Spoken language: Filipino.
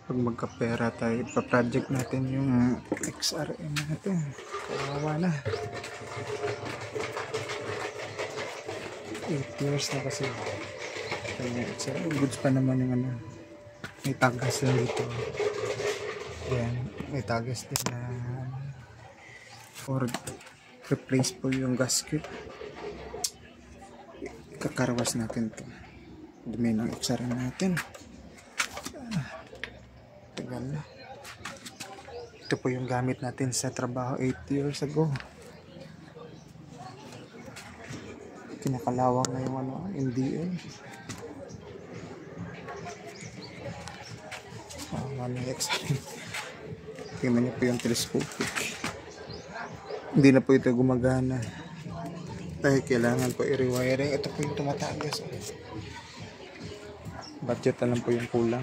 Pag magkapera tayo, ipa-project natin yung XRM natin. Kawawa na. 8 years na kasi. Kaya XRM, goods pa naman yung ano. May tagas lang dito. Yan, may tagas din na or replace po yung gasket. Kakarwas natin to. Dumi ng XRM natin. Tagal na. Ito po yung gamit natin sa trabaho 8 years ago. Kinakalawang na yung ano, MDL. Ano yung XRM. Tingnan niyo po yung telescopic. Hindi na po ito gumagana. Dahil kailangan po i-rewiring. Ito po yung tumatagas. Budget na lang po yung kulang.